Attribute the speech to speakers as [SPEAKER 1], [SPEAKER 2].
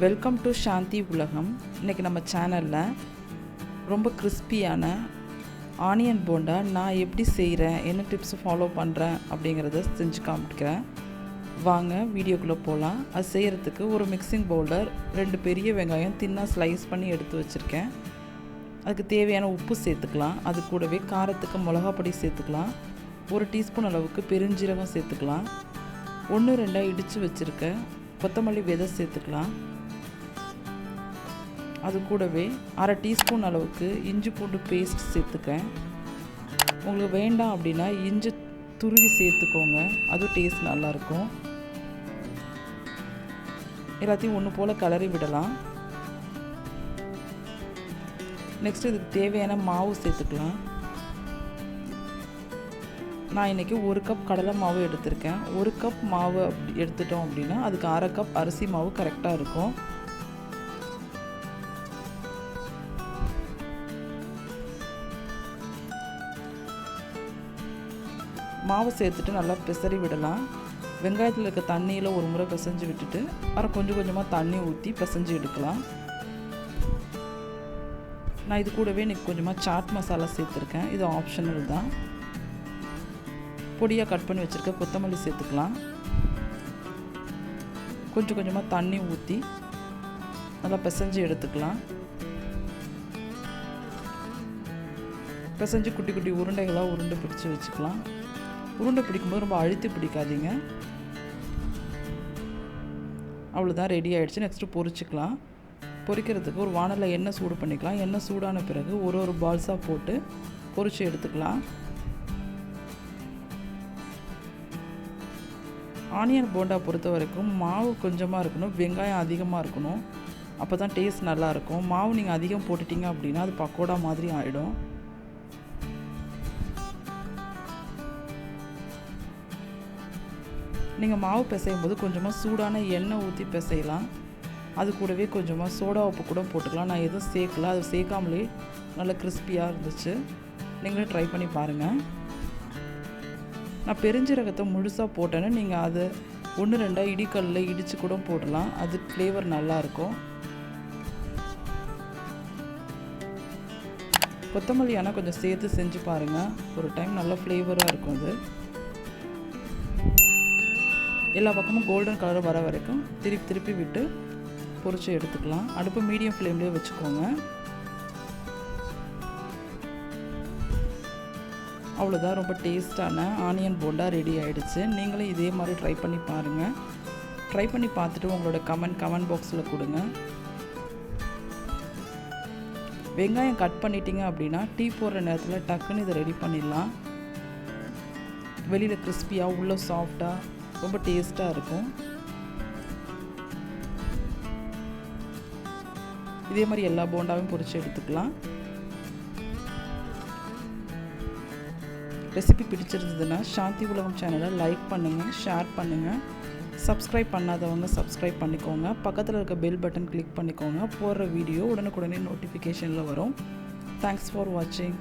[SPEAKER 1] Welcome to சாந்தி உலகம். இன்றைக்கி நம்ம சேனலில் ரொம்ப கிறிஸ்பியான ஆனியன் போண்டா நான் எப்படி செய்கிறேன், என்ன டிப்ஸ் ஃபாலோ பண்ணுறேன் அப்படிங்கிறத செஞ்சு காமிக்கிறேன். வாங்க வீடியோக்குள்ளே போகலாம். அது செய்கிறதுக்கு ஒரு மிக்சிங் பவுலில் 2 பெரிய வெங்காயம் தின்னாக ஸ்லைஸ் பண்ணி எடுத்து வச்சுருக்கேன். அதுக்கு தேவையான உப்பு சேர்த்துக்கலாம். அது கூடவே காரத்துக்கு மிளகாப்பொடி சேர்த்துக்கலாம். 1 டீஸ்பூன் அளவுக்கு பெருஞ்சீரகம் சேர்த்துக்கலாம். 1-2 இடித்து வச்சுருக்க கொத்தமல்லி விதை சேர்த்துக்கலாம். அது கூடவே 1/2 டீஸ்பூன் அளவுக்கு இஞ்சி பூண்டு பேஸ்ட் சேர்த்துக்கேன். உங்களுக்கு வேண்டாம் அப்படின்னா இஞ்சி துருவி சேர்த்துக்கோங்க, அதுவும் டேஸ்ட் நல்லாயிருக்கும். எல்லாத்தையும் ஒன்று போல் கிளறி விடலாம். நெக்ஸ்ட் இதுக்கு தேவையான மாவு சேர்த்துக்கலாம். நான் இன்றைக்கி 1 கப் கடலை மாவு எடுத்திருக்கேன். 1 கப் மாவு எடுத்துட்டோம் அப்படின்னா அதுக்கு 1/2 கப் அரிசி மாவு கரெக்டாக இருக்கும். மாவு சேர்த்துட்டு நல்லா பிசறி விடலாம். வெங்காயத்தில் இருக்க தண்ணியில் ஒரு முறை பிசைஞ்சு விட்டுட்டு அப்புறம் கொஞ்சம் கொஞ்சமாக தண்ணி ஊற்றி பிசைஞ்சு எடுக்கலாம். நான் இது கூடவே இன்றைக்கி கொஞ்சமாக சாட் மசாலா சேர்த்துருக்கேன். இது ஆப்ஷனல் தான். பொடியாக கட் பண்ணி வச்சுருக்க கொத்தமல்லி சேர்த்துக்கலாம். கொஞ்சம் கொஞ்சமாக தண்ணி ஊற்றி நல்லா பிசைஞ்சு எடுத்துக்கலாம். பிசைஞ்சு குட்டி குட்டி உருண்டைகளாக உருண்டை பிடிச்சி வச்சுக்கலாம். உருண்டை பிடிக்கும்போது ரொம்ப அழுத்தி பிடிக்காதீங்க. அவ்வளோதான், ரெடி ஆகிடுச்சு. நெக்ஸ்ட்டு பொரிச்சிக்கலாம். பொரிக்கிறதுக்கு ஒரு வானலில் எண்ணெய் சூடு பண்ணிக்கலாம். எண்ணெய் சூடான பிறகு ஒரு பால்ஸாக போட்டு பொரிச்சு எடுத்துக்கலாம். ஆனியன் போண்டா பொறுத்த வரைக்கும் மாவு கொஞ்சமாக இருக்கணும், வெங்காயம் அதிகமாக இருக்கணும். அப்போ தான் டேஸ்ட் நல்லாயிருக்கும். மாவு நீங்கள் அதிகம் போட்டுட்டிங்க அப்படின்னா அது பக்கோடா மாதிரி ஆகிடும். நீங்கள் மாவு பிசையும் போது கொஞ்சமாக சூடான எண்ணெய் ஊற்றி பிசையலாம். அது கூடவே கொஞ்சமாக சோடா உப்பு கூட போட்டுக்கலாம். நான் எதுவும் சேர்க்கல, அது சேர்க்காமலே நல்லா கிறிஸ்பியாக இருந்துச்சு. நீங்களும் ட்ரை பண்ணி பாருங்கள். நான் பெருஞ்சீரகத்தை முழுசாக போட்டேன்னு நீங்கள் அதை 1-2 இடிக்கல்லில் இடித்து கூட போடலாம். அது ஃப்ளேவர் நல்லாயிருக்கும். கொத்தமல்லி ஆனால் கொஞ்சம் சேர்த்து செஞ்சு பாருங்கள். ஒரு டைம் நல்லா ஃப்ளேவராக இருக்கும். அது எல்லா பக்கமும் கோல்டன் கலர் வர வரைக்கும் திருப்பி விட்டு பொரிச்சு எடுத்துக்கலாம். அடுப்பு மீடியம் ஃப்ளேம்லேயே வச்சுக்கோங்க. அவ்வளோதான், ரொம்ப டேஸ்டான ஆனியன் போண்டா ரெடி ஆகிடுச்சு. நீங்களும் இதே மாதிரி ட்ரை பண்ணி பாருங்கள். ட்ரை பண்ணி பார்த்துட்டு உங்களோட கமெண்ட் பாக்ஸில் கொடுங்க. வெங்காயம் கட் பண்ணிட்டீங்க அப்படின்னா டீ போடுற நேரத்தில் டக்குன்னு இதை ரெடி பண்ணிடலாம். வெளியில் கிறிஸ்பியாக உள்ள சாஃப்டாக ரொம்ப டேஸ்ட்டாக இருக்கும். இதே மாதிரி எல்லா போண்டாவும் பொரிச்சு எடுத்துக்கலாம். ரெசிபி பிடிச்சிருந்ததுன்னா சாந்தி உலகம் சேனலை லைக் பண்ணுங்கள், ஷேர் பண்ணுங்கள். சப்ஸ்கிரைப் பண்ணாதவங்க சப்ஸ்கிரைப் பண்ணிக்கோங்க. பக்கத்தில் இருக்க பெல் பட்டன் கிளிக் பண்ணிக்கோங்க. போடுற வீடியோ உடனுக்குடனே நோட்டிஃபிகேஷனில் வரும். தேங்க்ஸ் ஃபார் வாட்சிங்.